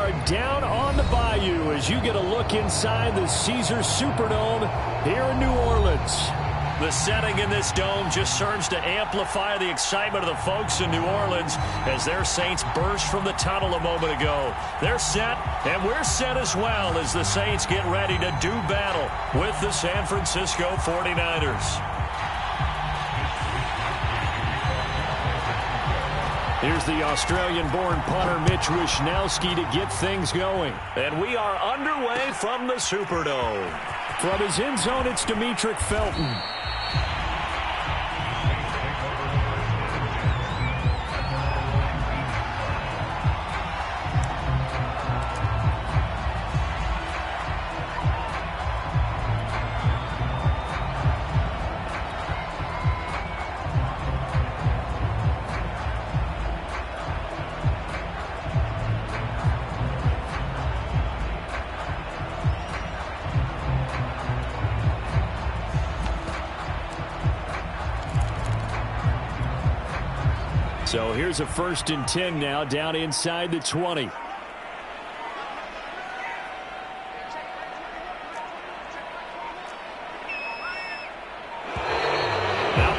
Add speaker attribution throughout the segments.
Speaker 1: are down on the bayou as you get a look inside the Caesars Superdome here in New Orleans. The setting in this dome just serves to amplify the excitement of the folks in New Orleans as their Saints burst from the tunnel a moment ago. They're set, and we're set as well as the Saints get ready to do battle with the San Francisco 49ers. Here's the Australian-born punter Mitch Wishnowsky to get things going. And we are underway from the Superdome. From his end zone, it's Demetric Felton. So here's a 1st and 10 now, down inside the 20. Now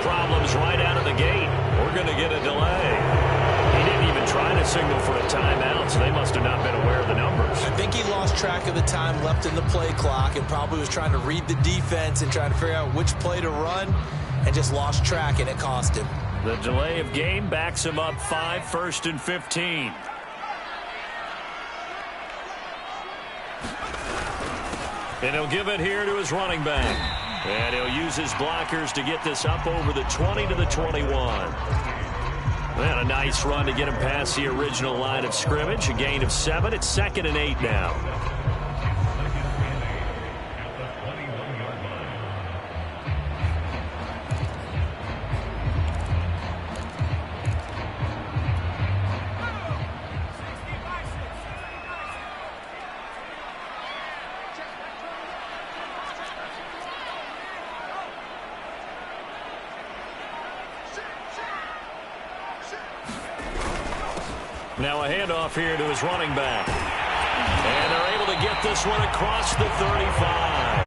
Speaker 1: problems right out of the gate. We're going to get a delay. He didn't even try to signal for a timeout, so they must have not been aware of the numbers.
Speaker 2: I think he lost track of the time left in the play clock and probably was trying to read the defense and trying to figure out which play to run and just lost track, and it cost him.
Speaker 1: The delay of game backs him up 5, 1st and 15. And he'll give it here to his running back. And he'll use his blockers to get this up over the 20 to the 21. And a nice run to get him past the original line of scrimmage. A gain of 7. It's 2nd and 8 now. Now a handoff here to his running back. And they're able to get this one across the 35.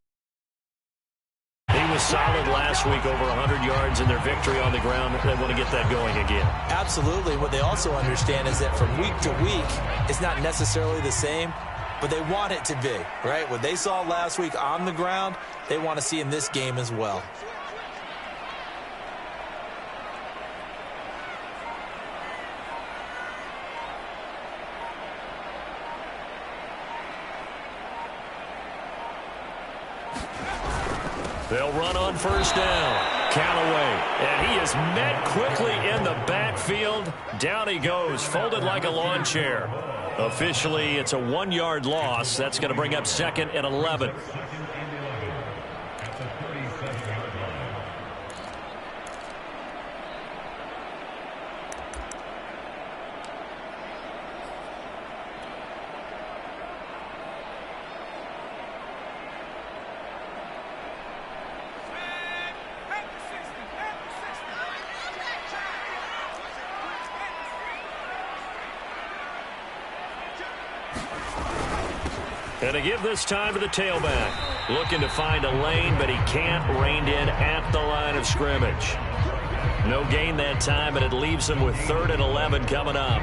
Speaker 1: He was solid last week, over 100 yards in their victory on the ground. They want to get that going again.
Speaker 2: Absolutely. What they also understand is that from week to week, it's not necessarily the same, but they want it to be, right? What they saw last week on the ground, they want to see in this game as well.
Speaker 1: They'll run on 1st down. Callaway. And he is met quickly in the backfield. Down he goes, folded like a lawn chair. Officially, it's a 1-yard loss. That's going to bring up 2nd and 11. And to give this time to the tailback. Looking to find a lane, but he can't. Reined in at the line of scrimmage. No gain that time, and it leaves him with 3rd and 11 coming up.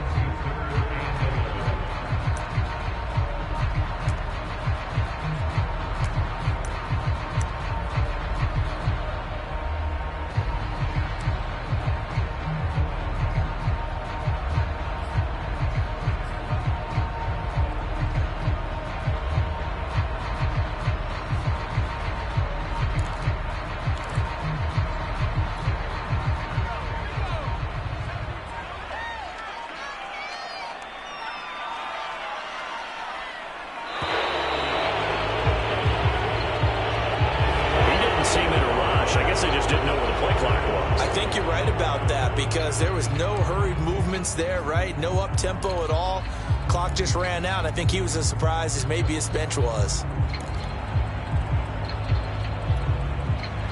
Speaker 2: Because there was no hurried movements there, right? No up-tempo at all. Clock just ran out. I think he was as surprised as maybe his bench was.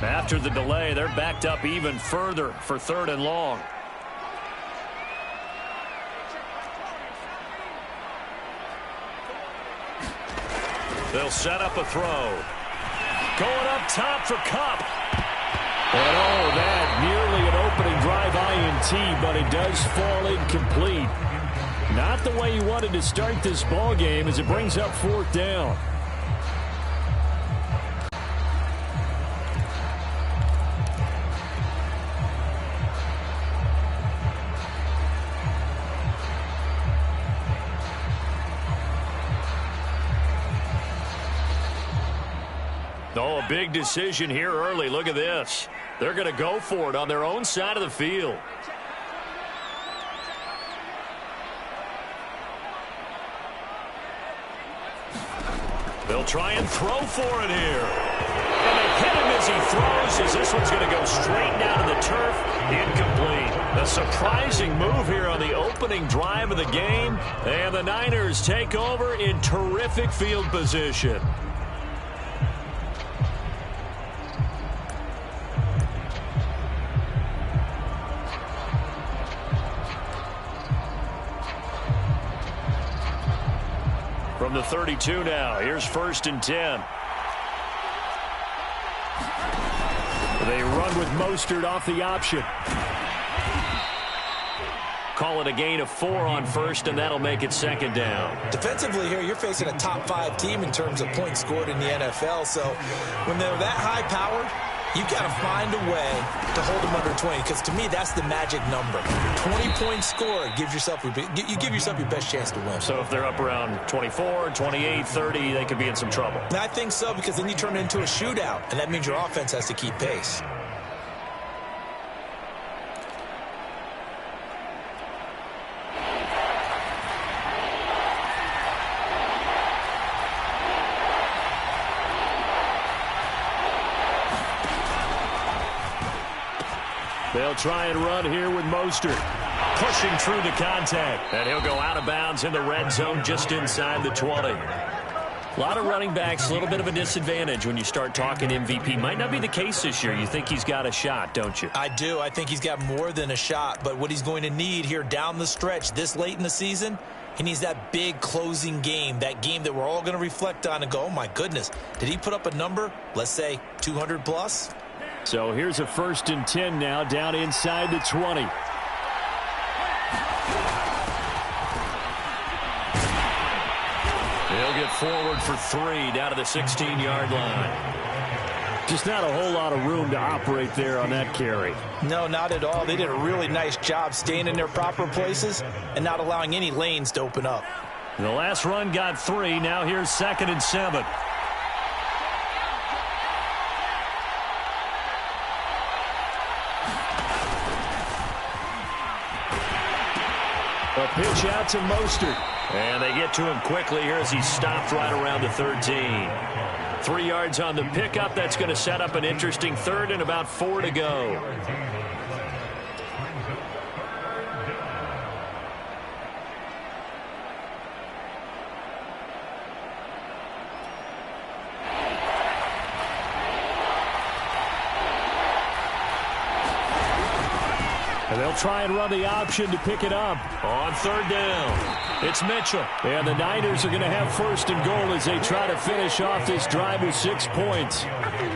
Speaker 1: After the delay, they're backed up even further for 3rd and long. They'll set up a throw. Going up top for Kupp. And oh, that nearly an opening drive INT, but it does fall incomplete. Not the way you wanted to start this ball game as it brings up 4th down. Oh, a big decision here early. Look at this. They're going to go for it on their own side of the field. They'll try and throw for it here. And they hit him as he throws, as this one's going to go straight down to the turf. Incomplete. A surprising move here on the opening drive of the game. And the Niners take over in terrific field position. From the 32 now, here's 1st and 10. They run with Mostert off the option. Call it a gain of 4 on 1st, and that'll make it 2nd down.
Speaker 2: Defensively here, you're facing a top 5 team in terms of points scored in the NFL. So when they're that high-powered, you got to find a way to hold them under 20, because to me, that's the magic number. 20 points scored gives yourself you give yourself your best chance to win.
Speaker 1: So if they're up around 24, 28, 30, they could be in some trouble.
Speaker 2: And I think so, because then you turn it into a shootout, and that means your offense has to keep pace.
Speaker 1: They'll try and run here with Mostert. Pushing through the contact. And he'll go out of bounds in the red zone just inside the 20. A lot of running backs, a little bit of a disadvantage when you start talking MVP. Might not be the case this year. You think he's got a shot, don't you?
Speaker 2: I do. I think he's got more than a shot. But what he's going to need here down the stretch this late in the season, he needs that big closing game, that game that we're all going to reflect on and go, oh, my goodness, did he put up a number, let's say 200 plus?
Speaker 1: So here's a 1st and 10 now, down inside the 20. He'll get forward for 3 down to the 16-yard line. Just not a whole lot of room to operate there on that carry.
Speaker 2: No, not at all. They did a really nice job staying in their proper places and not allowing any lanes to open up.
Speaker 1: The last run got 3. Now here's 2nd and 7. A pitch out to Mostert. And they get to him quickly here as he stopped right around the 13. 3 yards on the pickup. That's going to set up an interesting 3rd and about 4 to go. And they'll try and run the option to pick it up on 3rd down. It's Mitchell. And the Niners are going to have 1st and goal as they try to finish off this drive with 6 points.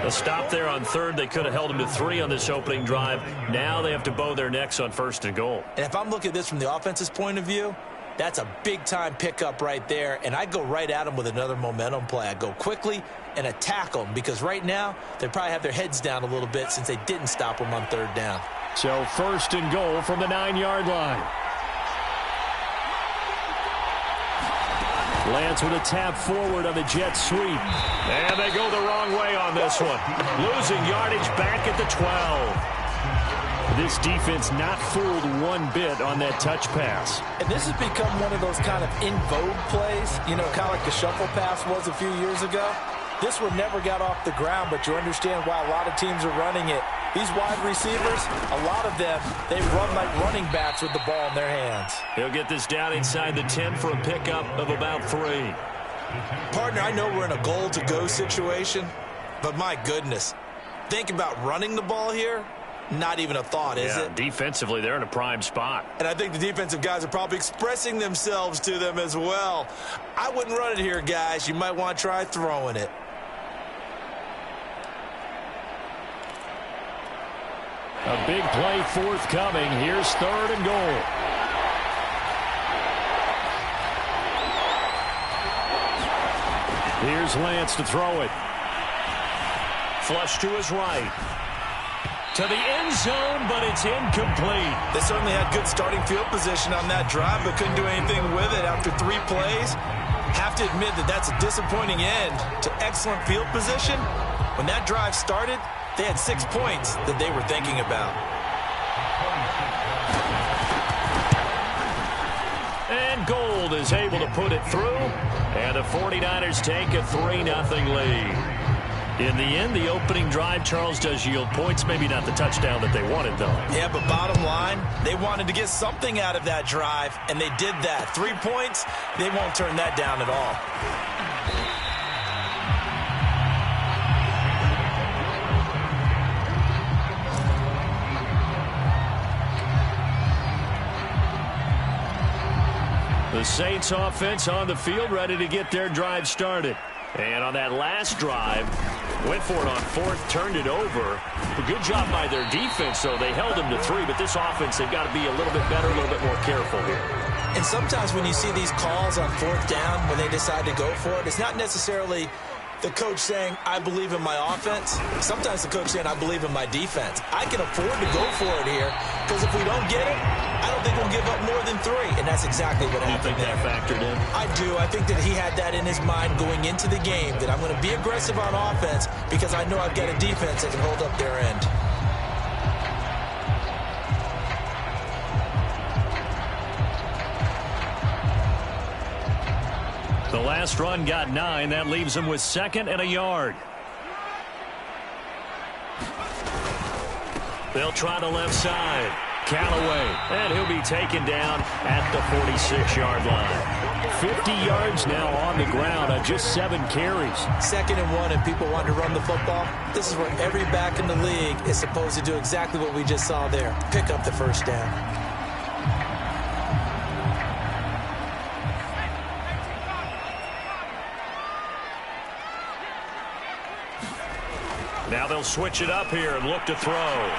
Speaker 1: A stop there on 3rd. They could have held them to 3 on this opening drive. Now they have to bow their necks on 1st and goal.
Speaker 2: And if I'm looking at this from the offense's point of view, that's a big-time pickup right there. And I go right at them with another momentum play. I go quickly and attack them, because right now they probably have their heads down a little bit since they didn't stop them on 3rd down.
Speaker 1: So 1st and goal from the 9-yard line. Lance with a tap forward on the jet sweep. And they go the wrong way on this one. Losing yardage back at the 12. This defense not fooled one bit on that touch pass.
Speaker 2: And this has become one of those kind of in vogue plays, you know, kind of like the shuffle pass was a few years ago. This one never got off the ground, but you understand why a lot of teams are running it. These wide receivers, a lot of them, they run like running backs with the ball in their hands.
Speaker 1: He'll get this down inside the 10 for a pickup of about 3.
Speaker 2: Partner, I know we're in a goal-to-go situation, but my goodness, think about running the ball here. Not even a thought, is it?
Speaker 1: Defensively, they're in a prime spot.
Speaker 2: And I think the defensive guys are probably expressing themselves to them as well. I wouldn't run it here, guys. You might want to try throwing it.
Speaker 1: A big play forthcoming. Here's 3rd and goal. Here's Lance to throw it. Flush to his right. To the end zone, but it's incomplete.
Speaker 2: They certainly had good starting field position on that drive, but couldn't do anything with it after 3 plays. Have to admit that that's a disappointing end to excellent field position. When that drive started, they had 6 points that they were thinking about.
Speaker 1: And Gold is able to put it through, and the 49ers take a 3-0 lead. In the end, the opening drive, Charles, does yield points. Maybe not the touchdown that they wanted, though.
Speaker 2: Yeah, but bottom line, they wanted to get something out of that drive, and they did that. 3 points, they won't turn that down at all.
Speaker 1: The Saints offense on the field, ready to get their drive started. And on that last drive, went for it on 4th, turned it over. A good job by their defense, though. They held them to 3, but this offense, they've got to be a little bit better, a little bit more careful here.
Speaker 2: And sometimes when you see these calls on 4th down, when they decide to go for it, it's not necessarily the coach saying, I believe in my offense. Sometimes the coach saying, I believe in my defense. I can afford to go for it here, because if we don't get it, I don't think we'll give up more than 3, and that's exactly what happened there.
Speaker 1: You think that factored in?
Speaker 2: I do. I think that he had that in his mind going into the game, that I'm going to be aggressive on offense because I know I've got a defense that can hold up their end.
Speaker 1: The last run got 9. That leaves them with 2nd and a yard. They'll try the left side. Callaway, and he'll be taken down at the 46-yard line. 50 yards now on the ground on just 7 carries.
Speaker 2: 2nd and 1, and people want to run the football. This is where every back in the league is supposed to do exactly what we just saw there. Pick up the 1st down.
Speaker 1: Now they'll switch it up here and look to throw.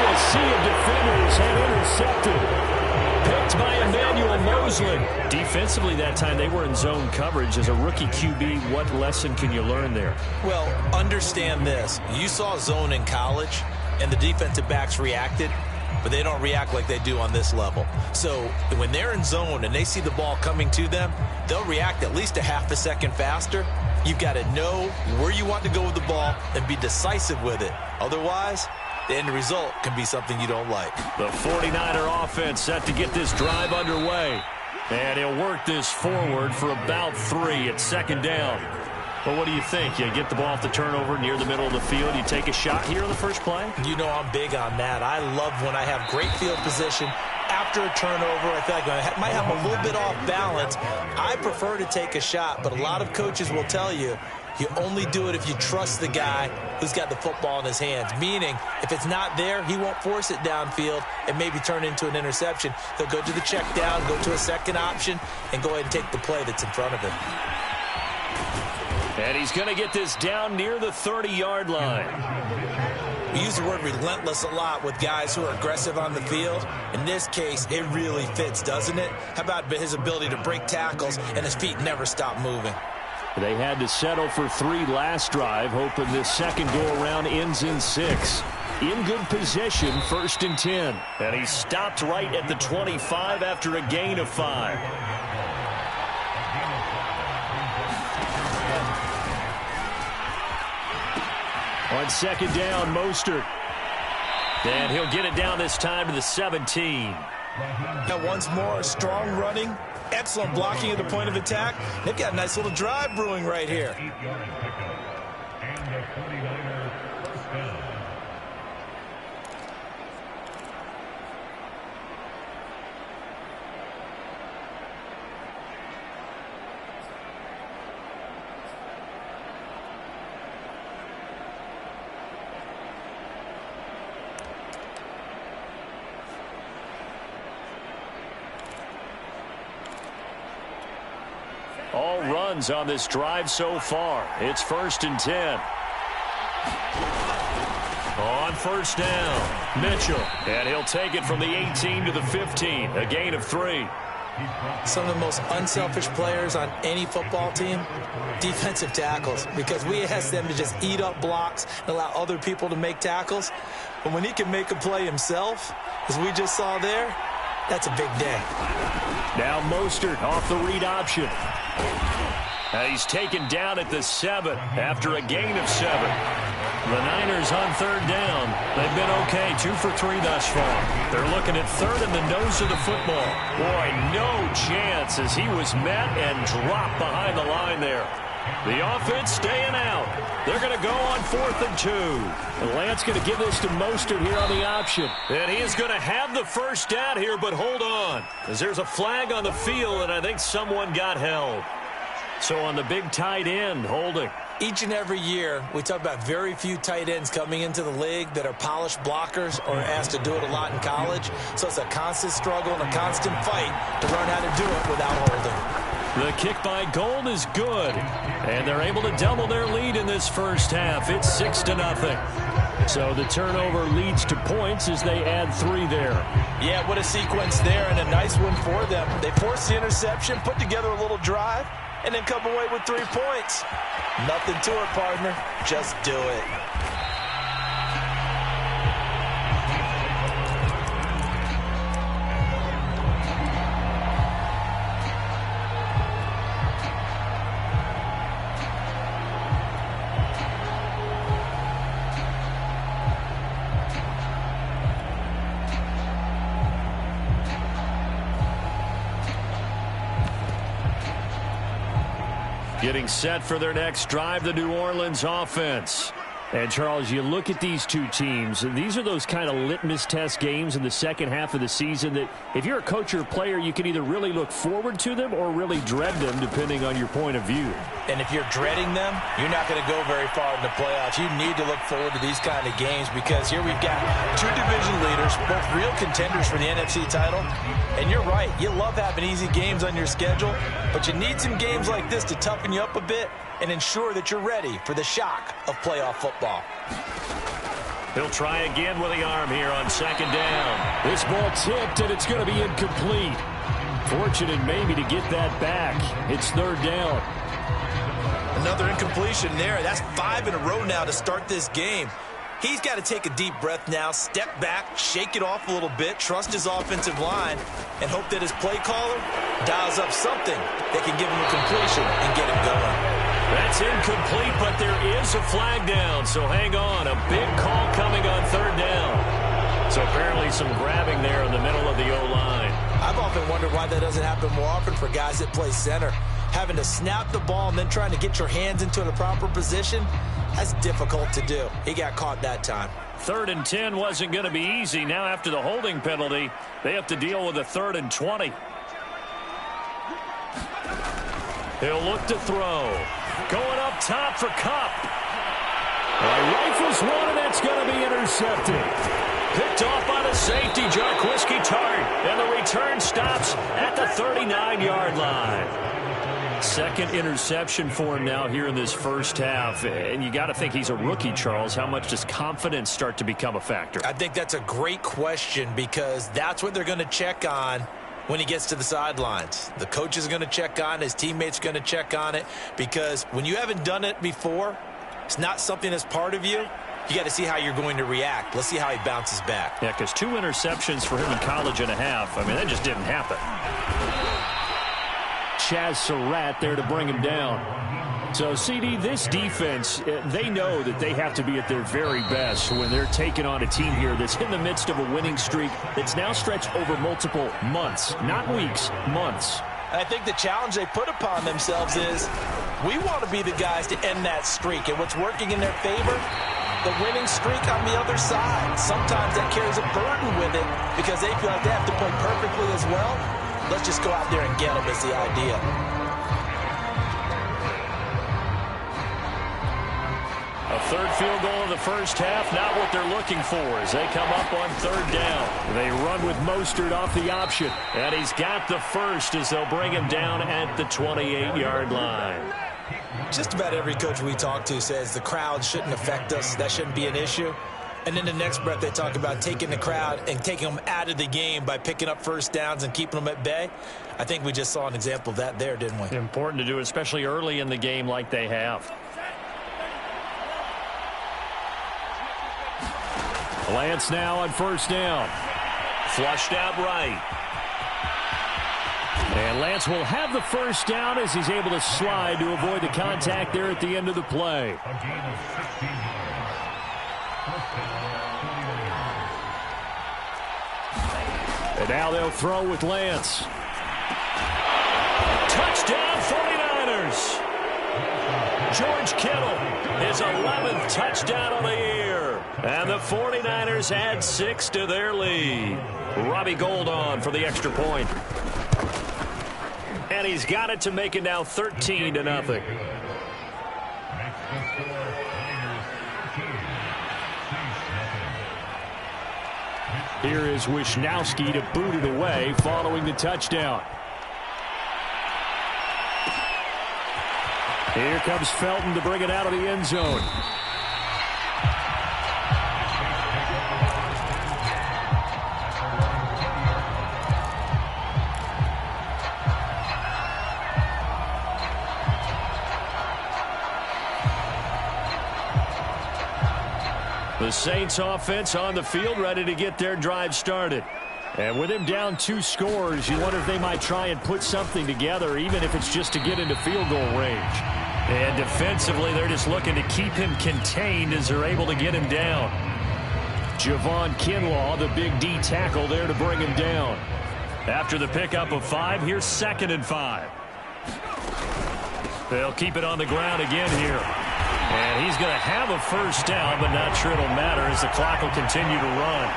Speaker 1: A sea of defenders and intercepted. Picked by Emmanuel Mosley. Defensively that time, they were in zone coverage. As a rookie QB, what lesson can you learn there?
Speaker 2: Well, understand this. You saw zone in college, and the defensive backs reacted, but they don't react like they do on this level. So when they're in zone and they see the ball coming to them, they'll react at least a half a second faster. You've got to know where you want to go with the ball and be decisive with it. Otherwise, the end result can be something you don't like.
Speaker 1: The 49er offense set to get this drive underway. And he'll work this forward for about 3 at 2nd down. Well, what do you think? You get the ball off the turnover near the middle of the field. You take a shot here on the first play?
Speaker 2: You know I'm big on that. I love when I have great field position. After a turnover, I feel like I might have a little bit off balance. I prefer to take a shot, but a lot of coaches will tell you, you only do it if you trust the guy who's got the football in his hands. Meaning, if it's not there, he won't force it downfield and maybe turn into an interception. He'll go to the check down, go to a second option, and go ahead and take the play that's in front of him.
Speaker 1: And he's going to get this down near the 30-yard line.
Speaker 2: We use the word relentless a lot with guys who are aggressive on the field. In this case, it really fits, doesn't it? How about his ability to break tackles and his feet never stop moving?
Speaker 1: They had to settle for 3 last drive, hoping this second go-around ends in 6. In good position, 1st and 10. And he stopped right at the 25 after a gain of 5. On 2nd down, Mostert. And he'll get it down this time to the 17.
Speaker 2: Now once more, strong running, excellent blocking at the point of attack. They've got a nice little drive brewing right here.
Speaker 1: All runs on this drive so far. It's 1st and 10. On first down, Mitchell. And he'll take it from the 18 to the 15. A gain of 3.
Speaker 2: Some of the most unselfish players on any football team, defensive tackles, because we ask them to just eat up blocks and allow other people to make tackles. But when he can make a play himself, as we just saw there, that's a big day.
Speaker 1: Now Mostert off the read option. He's taken down at the 7 after a gain of 7. The Niners on 3rd down. They've been okay, 2 for 3 thus far. They're looking at 3rd in the nose of the football. Boy, no chance as he was met and dropped behind the line there. The offense staying out. They're going to go on 4th and 2. And Lance going to give this to Mostert here on the option. And he is going to have the first down here, but hold on, as there's a flag on the field, and I think someone got held. So on the big tight end, holding.
Speaker 2: Each and every year, we talk about very few tight ends coming into the league that are polished blockers or asked to do it a lot in college. So it's a constant struggle and a constant fight to learn how to do it without holding.
Speaker 1: The kick by Gold is good, and they're able to double their lead in this first half. It's 6-0. So the turnover leads to points as they add 3 there.
Speaker 2: Yeah, what a sequence there, and a nice one for them. They forced the interception, put together a little drive, and then come away with 3 points. Nothing to it, partner. Just do it.
Speaker 1: Getting set for their next drive, the New Orleans offense. And, Charles, you look at these two teams, and these are those kind of litmus test games in the second half of the season that if you're a coach or a player, you can either really look forward to them or really dread them, depending on your point of view.
Speaker 2: And if you're dreading them, you're not going to go very far in the playoffs. You need to look forward to these kind of games because here we've got 2 division leaders, both real contenders for the NFC title. And you're right, you love having easy games on your schedule, but you need some games like this to toughen you up a bit and ensure that you're ready for the shock of playoff football.
Speaker 1: He'll try again with the arm here on 2nd down. This ball tipped, and it's going to be incomplete. Fortunate maybe to get that back. It's 3rd down.
Speaker 2: Another incompletion there. That's 5 in a row now to start this game. He's got to take a deep breath now, step back, shake it off a little bit, trust his offensive line, and hope that his play caller dials up something that can give him a completion and get him going.
Speaker 1: That's incomplete, but there is a flag down, so hang on. A big call coming on 3rd down. So apparently some grabbing there in the middle of the O-line.
Speaker 2: I've often wondered why that doesn't happen more often for guys that play center. Having to snap the ball and then trying to get your hands into the proper position, that's difficult to do. He got caught that time.
Speaker 1: 3rd and 10 wasn't going to be easy. Now after the holding penalty, they have to deal with a 3rd and 20. He'll look to throw. Going up top for Kupp. Rifles one, and that's going to be intercepted. Picked off by the safety, Jarquiski Tart. And the return stops at the 39-yard line. 2nd interception for him now here in this first half. And you got to think he's a rookie, Charles. How much does confidence start to become a factor?
Speaker 2: I think that's a great question because that's what they're going to check on when he gets to the sidelines. The coach is going to check on it. His teammates are going to check on it because when you haven't done it before, it's not something that's part of you. You got to see how you're going to react. Let's see how he bounces back.
Speaker 1: Yeah, because 2 interceptions for him in college and a half. I mean, that just didn't happen. Chaz Surratt there to bring him down. So, CD, this defense, they know that they have to be at their very best when they're taking on a team here that's in the midst of a winning streak that's now stretched over multiple months, not weeks, months.
Speaker 2: And I think the challenge they put upon themselves is we want to be the guys to end that streak. And what's working in their favor? The winning streak on the other side. Sometimes that carries a burden with it because they feel like they have to play perfectly as well. Let's just go out there and get them is the idea.
Speaker 1: A third field goal in the first half, not what they're looking for as they come up on third down. They run with Mostert off the option, and he's got the first as they'll bring him down at the 28-yard line.
Speaker 2: Just about every coach we talk to says the crowd shouldn't affect us. That shouldn't be an issue. And in the next breath, they talk about taking the crowd and taking them out of the game by picking up first downs and keeping them at bay. I think we just saw an example of that there, didn't we?
Speaker 1: Important to do, especially early in the game like they have. Lance now on first down. Flushed out right. And Lance will have the first down as he's able to slide to avoid the contact there at the end of the play. And now they'll throw with Lance. Touchdown 49ers. George Kittle, his 11th touchdown on the year. And the 49ers add 6 to their lead. Robbie Gould on for the extra point. And he's got it to make it now 13-0. Here is Wisnowski to boot it away following the touchdown. Here comes Felton to bring it out of the end zone. The Saints offense on the field ready to get their drive started. And with him down 2 scores, you wonder if they might try and put something together, even if it's just to get into field goal range. And defensively, they're just looking to keep him contained as they're able to get him down. Javon Kinlaw, the big D tackle there to bring him down. After the pickup of 5, here's 2nd and 5. They'll keep it on the ground again here. And he's going to have a first down, but not sure it'll matter as the clock will continue to run.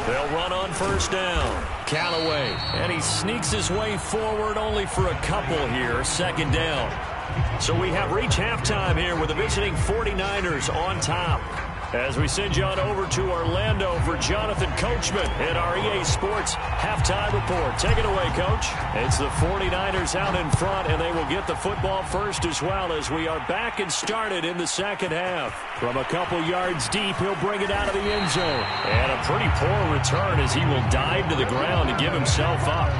Speaker 1: They'll run on first down. Callaway, and he sneaks his way forward only for a couple here. 2nd down. So we have reached halftime here with the visiting 49ers on top. As we send you on over to Orlando for Jonathan Coachman in our EA Sports halftime report. Take it away, Coach. It's the 49ers out in front, and they will get the football first as well as we are back and started in the second half. From a couple yards deep, he'll bring it out of the end zone. And a pretty poor return as he will dive to the ground to give himself up.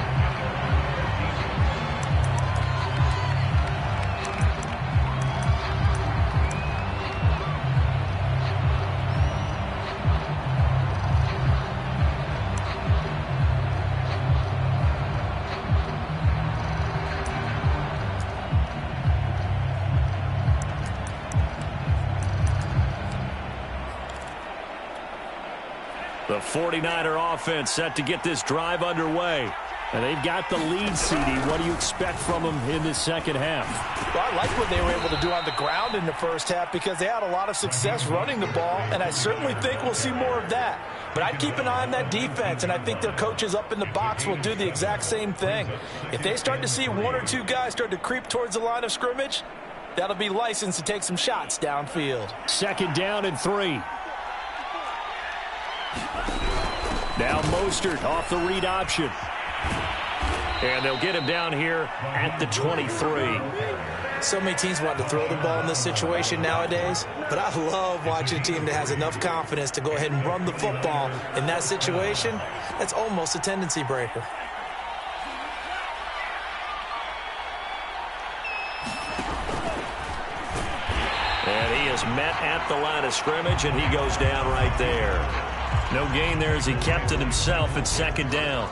Speaker 1: The 49er offense set to get this drive underway. And they've got the lead, CD. What do you expect from them in this second half?
Speaker 2: Well, I like what they were able to do on the ground in the first half because they had a lot of success running the ball, and I certainly think we'll see more of that. But I'd keep an eye on that defense, and I think their coaches up in the box will do the exact same thing. If they start to see 1 or 2 guys start to creep towards the line of scrimmage, that'll be licensed to take some shots downfield.
Speaker 1: 2nd down and 3. Now Mostert off the read option. And they'll get him down here at the 23.
Speaker 2: So many teams want to throw the ball in this situation nowadays, but I love watching a team that has enough confidence to go ahead and run the football in that situation. That's almost a tendency breaker.
Speaker 1: And he is met at the line of scrimmage, and he goes down right there. No gain there as he kept it himself at 2nd down.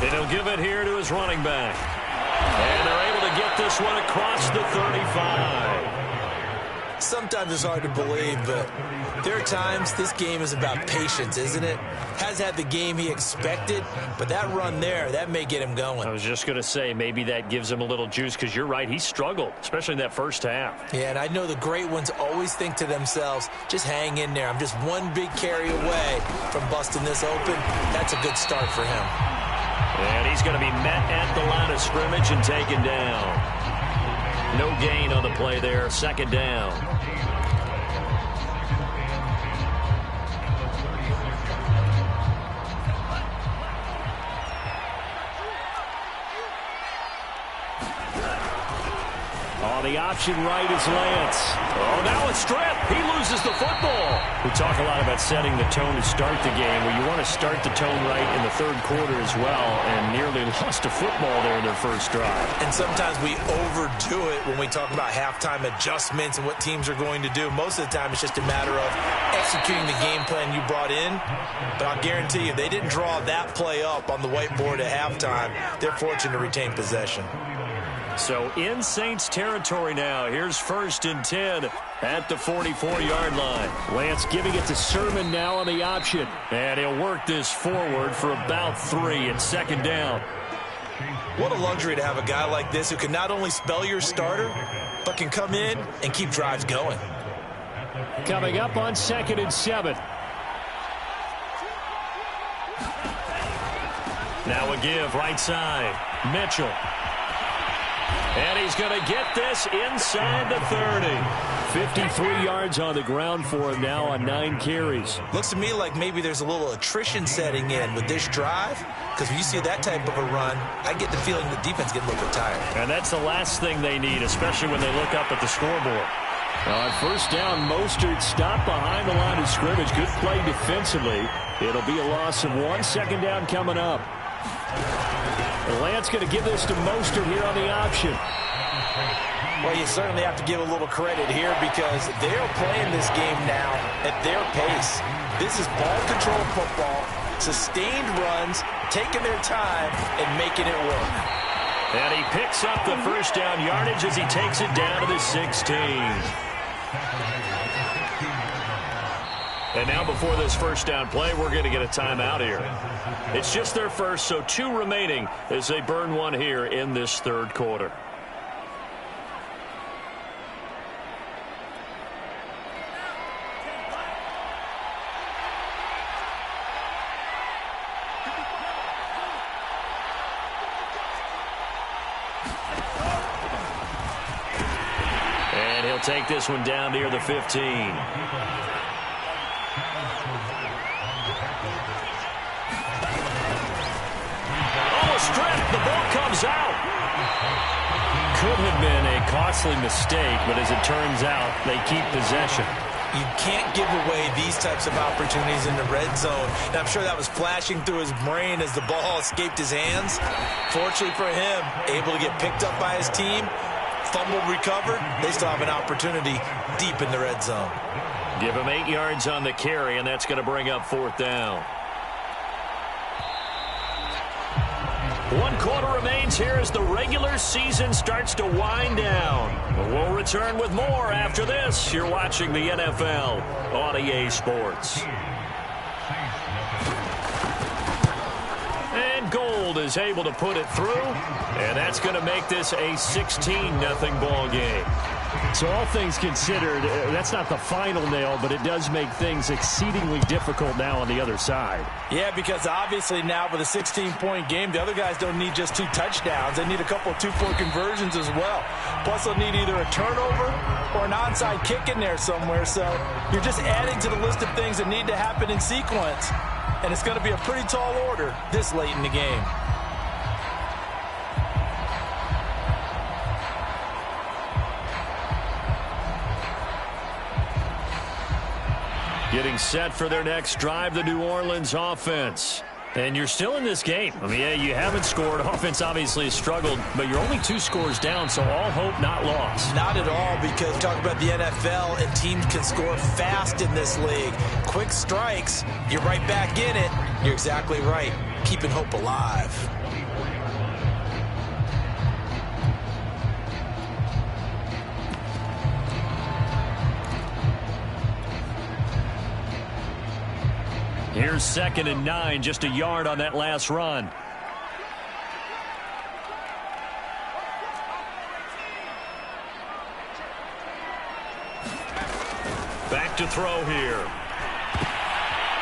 Speaker 1: And he'll give it here to his running back. And they're able to get this one across the 35.
Speaker 2: sometimes it's hard to believe, but there are times this game is about patience, isn't it? Has had the game he expected, but that run there, that may get him going.
Speaker 1: I was just going to say, maybe that gives him a little juice, because you're right, he struggled, especially in that first half.
Speaker 2: Yeah, and I know the great ones always think to themselves, just hang in there. I'm just one big carry away from busting this open. That's a good start for him.
Speaker 1: And he's going to be met at the line of scrimmage and taken down. No gain on the play there, second down. The option right is Lance. Oh, now it's stripped. He loses the football. We talk a lot about setting the tone to start the game. Well, you want to start the tone right in the third quarter as well, and nearly lost a football there in their first drive.
Speaker 2: And sometimes we overdo it when we talk about halftime adjustments and what teams are going to do. Most of the time, it's just a matter of executing the game plan you brought in. But I'll guarantee you, they didn't draw that play up on the whiteboard at halftime. They're fortunate to retain possession.
Speaker 1: So in Saints territory now. Here's 1st and 10 at the 44-yard line. Lance giving it to Sermon now on the option. And he'll work this forward for about 3. It's second down.
Speaker 2: What a luxury to have a guy like this who can not only spell your starter, but can come in and keep drives going.
Speaker 1: Coming up on 2nd and 7. Now a give right side. Mitchell. And he's going to get this inside the 30. 53 yards on the ground for him now on 9 carries.
Speaker 2: Looks to me like maybe there's a little attrition setting in with this drive, because when you see that type of a run, I get the feeling the defense getting a little bit tired.
Speaker 1: And that's the last thing they need, especially when they look up at the scoreboard. On first down, Mostert stopped behind the line of scrimmage. Good play defensively. It'll be a loss of 1. Second down coming up. And Lance going to give this to Mostert here on the option.
Speaker 2: Well, you certainly have to give a little credit here because they are playing this game now at their pace. This is ball control football, sustained runs, taking their time, and making it work.
Speaker 1: And he picks up the first down yardage as he takes it down to the 16. And now before this first down play, we're going to get a timeout here. It's just their first, so 2 remaining as they burn 1 here in this third quarter. And he'll take this one down near the 15. Stripped. The ball comes out. Could have been a costly mistake, but as it turns out, they keep possession.
Speaker 2: You can't give away these types of opportunities in the red zone. And I'm sure that was flashing through his brain as the ball escaped his hands. Fortunately for him, able to get picked up by his team, fumbled, recovered. They still have an opportunity deep in the red zone.
Speaker 1: Give him 8 yards on the carry, and that's going to bring up 4th down. 1 quarter remains here as the regular season starts to wind down. We'll return with more after this. You're watching the NFL on EA Sports. And Gold is able to put it through, and that's going to make this a 16-0 ball game. So all things considered, that's not the final nail, but it does make things exceedingly difficult now on the other side.
Speaker 2: Yeah, because obviously now with a 16-point game, the other guys don't need just 2 touchdowns. They need a couple of 2-point conversions as well. Plus, they'll need either a turnover or an onside kick in there somewhere. So you're just adding to the list of things that need to happen in sequence. And it's going to be a pretty tall order this late in the game.
Speaker 1: Getting set for their next drive, the New Orleans offense. And you're still in this game. I mean, yeah, you haven't scored. Offense obviously has struggled, but you're only 2 scores down, so all hope not lost.
Speaker 2: Not at all, because talk about the NFL, and teams can score fast in this league. Quick strikes, you're right back in it. You're exactly right. Keeping hope alive.
Speaker 1: Here's 2nd and 9, just a yard on that last run. Back to throw here.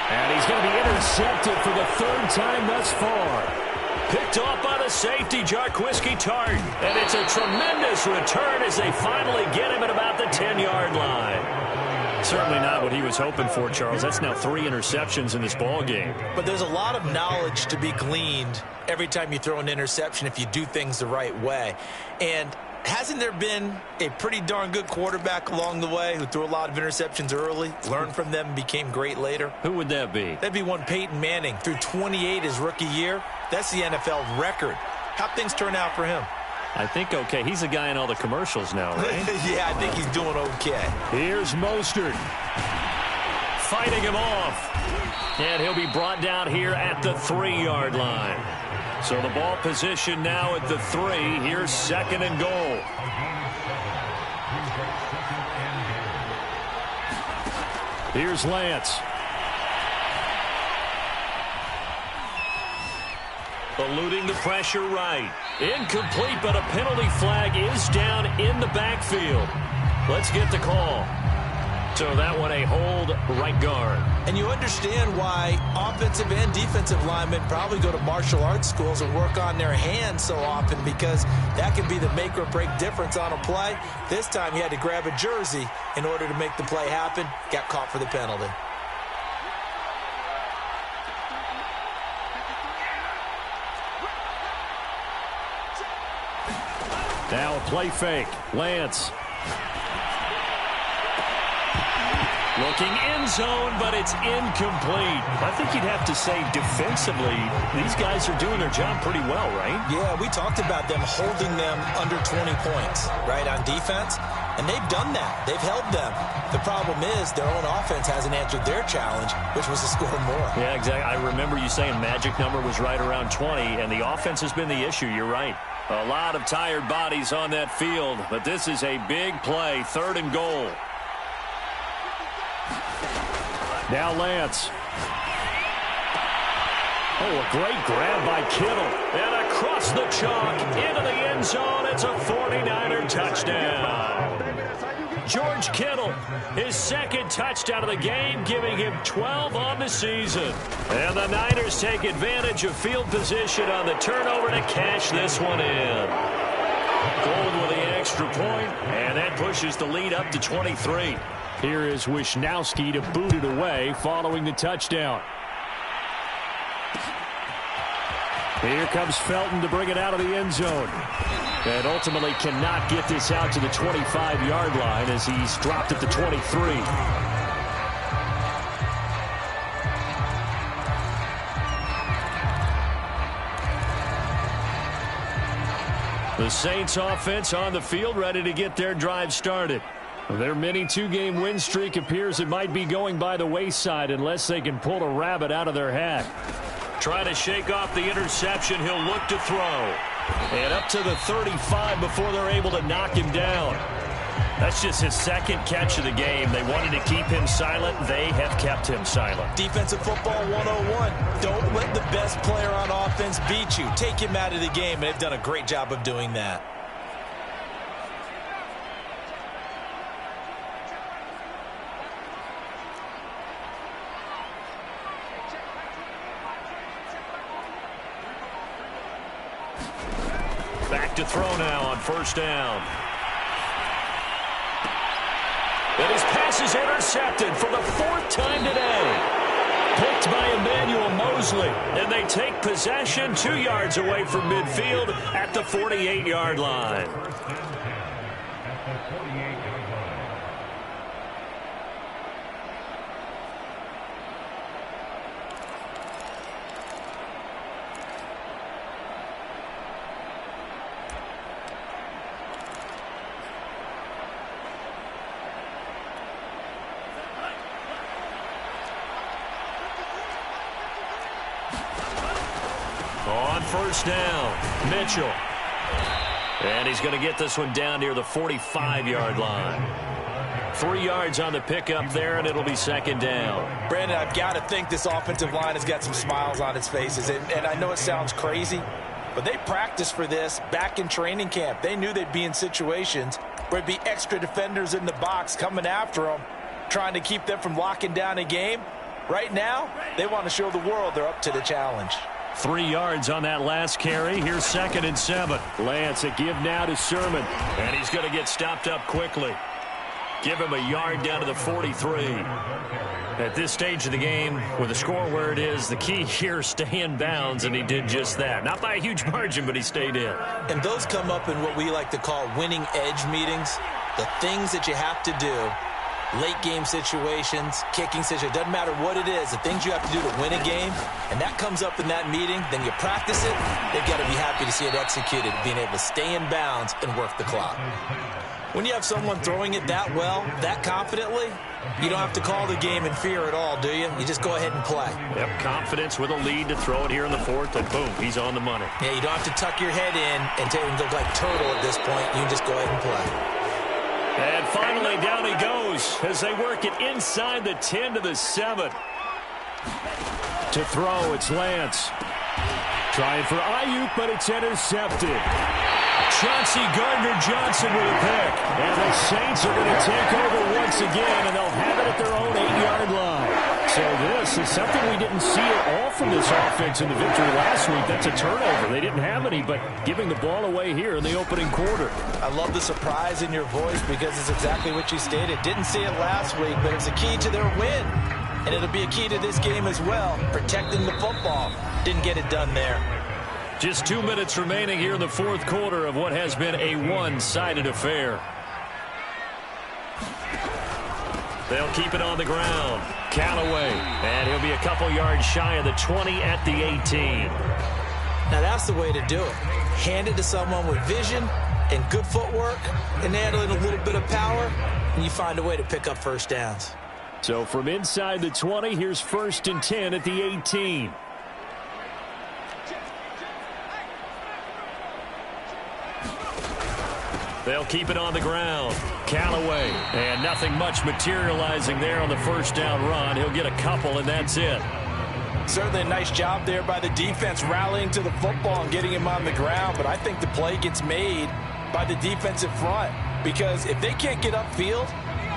Speaker 1: And he's going to be intercepted for the 3rd time thus far. Picked off by the safety, Jarquiski Tart. And it's a tremendous return as they finally get him at about the 10-yard line. Certainly not what he was hoping for, Charles. That's now 3 interceptions in this ball game.
Speaker 2: But there's a lot of knowledge to be gleaned every time you throw an interception if you do things the right way. And hasn't there been a pretty darn good quarterback along the way who threw a lot of interceptions early, learned from them, and became great later?
Speaker 1: Who would that be?
Speaker 2: That'd be one Peyton Manning. Threw 28 his rookie year. That's the NFL record. How'd things turn out for him?
Speaker 1: I think okay. He's a guy in all the commercials now, right?
Speaker 2: Yeah, I think he's doing okay.
Speaker 1: Here's Mostert. Fighting him off. And he'll be brought down here at the 3-yard line. So the ball position now at the 3. Here's 2nd and goal. Here's Lance. Eluding the pressure right. Incomplete, but a penalty flag is down in the backfield. Let's get the call. So that one a hold right guard.
Speaker 2: And you understand why offensive and defensive linemen probably go to martial arts schools and work on their hands so often, because that can be the make or break difference on a play. This time he had to grab a jersey in order to make the play happen. Got caught for the penalty.
Speaker 1: Now a play fake. Lance. Looking end zone, but it's incomplete. I think you'd have to say defensively, these guys are doing their job pretty well, right?
Speaker 2: Yeah, we talked about them holding them under 20 points, right, on defense. And they've done that. They've held them. The problem is their own offense hasn't answered their challenge, which was to score more.
Speaker 1: Yeah, exactly. I remember you saying magic number was right around 20, and the offense has been the issue. You're right. A lot of tired bodies on that field, but this is a big play, 3rd and goal. Now Lance. Oh, a great grab by Kittle. And across the chalk, into the end zone. It's a 49er touchdown. George Kittle, his 2nd touchdown of the game, giving him 12 on the season. And the Niners take advantage of field position on the turnover to cash this one in. Gold with the extra point, and that pushes the lead up to 23. Here is Wisnowski to boot it away following the touchdown. Here comes Felton to bring it out of the end zone. And ultimately cannot get this out to the 25-yard line as he's dropped at the 23. The Saints offense on the field, ready to get their drive started. Their mini 2-game win streak appears it might be going by the wayside unless they can pull a rabbit out of their hat. Trying to shake off the interception, he'll look to throw. And up to the 35 before they're able to knock him down. That's just his 2nd catch of the game. They wanted to keep him silent. They have kept him silent.
Speaker 2: Defensive football 101. Don't let the best player on offense beat you. Take him out of the game, and they've done a great job of doing that.
Speaker 1: Back to throw now on 1st down. And his pass is intercepted for the 4th time today. Picked by Emmanuel Mosley. And they take possession 2 yards away from midfield at the 48-yard line. On 1st down, Mitchell. And he's going to get this one down near the 45-yard line. 3 yards on the pickup there, and it'll be second down.
Speaker 2: Brandon, I've got to think this offensive line has got some smiles on its faces. And I know it sounds crazy, but they practiced for this back in training camp. They knew they'd be in situations where there'd be extra defenders in the box coming after them, trying to keep them from locking down a game. Right now, they want to show the world they're up to the challenge.
Speaker 1: 3 yards on that last carry. Here's 2nd and 7. Lance, a give now to Sermon. And he's going to get stopped up quickly. Give him a yard down to the 43. At this stage of the game, with the score where it is, the key here is stay in bounds, and he did just that. Not by a huge margin, but he stayed in.
Speaker 2: And those come up in what we like to call winning edge meetings. The things that you have to do, late game situations, kicking situations, doesn't matter what it is, the things you have to do to win a game, and that comes up in that meeting, then you practice it, they've got to be happy to see it executed, being able to stay in bounds and work the clock. When you have someone throwing it that well, that confidently, you don't have to call the game in fear at all, do you? You just go ahead and play.
Speaker 1: Yep, confidence with a lead to throw it here in the 4th, and boom, he's on the money.
Speaker 2: Yeah, you don't have to tuck your head in and look like turtle at this point. You can just go ahead and play.
Speaker 1: And finally, down he goes as they work it inside the 10 to the 7. To throw, it's Lance. Trying for Ayuk, but it's intercepted. Chauncey Gardner-Johnson with a pick. And the Saints are going to take over once again, and they'll have it at their own 8-yard line. So this is something we didn't see at all from this offense in the victory last week. That's a turnover. They didn't have any, but giving the ball away here in the opening quarter.
Speaker 2: I love the surprise in your voice because it's exactly what you stated. Didn't see it last week, but it's a key to their win. And it'll be a key to this game as well, protecting the football. Didn't get it done there.
Speaker 1: Just 2 minutes remaining here in the 4th quarter of what has been a one-sided affair. They'll keep it on the ground. Callaway, and he'll be a couple yards shy of the 20 at the 18.
Speaker 2: Now that's the way to do it. Hand it to someone with vision and good footwork and handling a little bit of power, and you find a way to pick up first downs.
Speaker 1: So from inside the 20, here's 1st and 10 at the 18. They'll keep it on the ground. Callaway, and nothing much materializing there on the first down run. He'll get a couple, and that's it.
Speaker 2: Certainly a nice job there by the defense rallying to the football and getting him on the ground, but I think the play gets made by the defensive front because if they can't get upfield,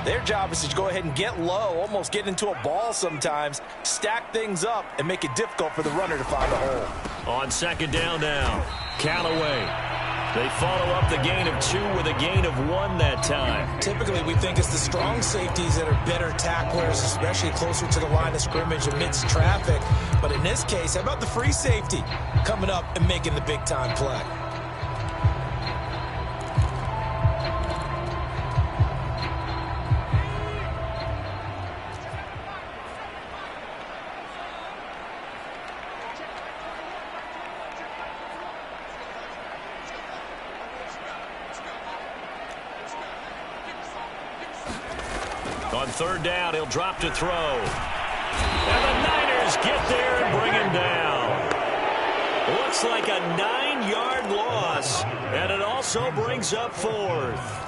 Speaker 2: their job is to go ahead and get low, almost get into a ball sometimes, stack things up, and make it difficult for the runner to find a hole.
Speaker 1: On 2nd down now, Callaway. They follow up the gain of 2 with a gain of 1 that time.
Speaker 2: Typically, we think it's the strong safeties that are better tacklers, especially closer to the line of scrimmage amidst traffic. But in this case, how about the free safety coming up and making the big-time play?
Speaker 1: On 3rd down, he'll drop to throw. And the Niners get there and bring him down. Looks like a 9-yard loss, and it also brings up 4th.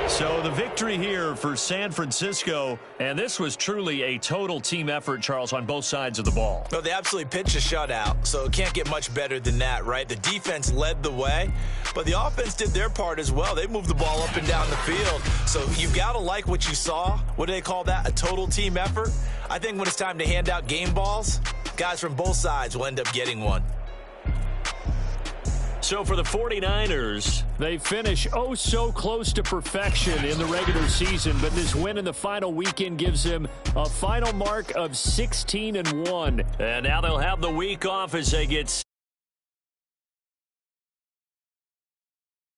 Speaker 1: So the victory here for San Francisco, and this was truly a total team effort, Charles, on both sides of the ball.
Speaker 2: No, they absolutely pitched a shutout, so it can't get much better than that, right? The defense led the way, but the offense did their part as well. They moved the ball up and down the field, so you've got to like what you saw. What do they call that? A total team effort? I think when it's time to hand out game balls, guys from both sides will end up getting one.
Speaker 1: So for the 49ers, they finish oh so close to perfection in the regular season, but this win in the final weekend gives them a final mark of 16-1. And now they'll have the week off as they get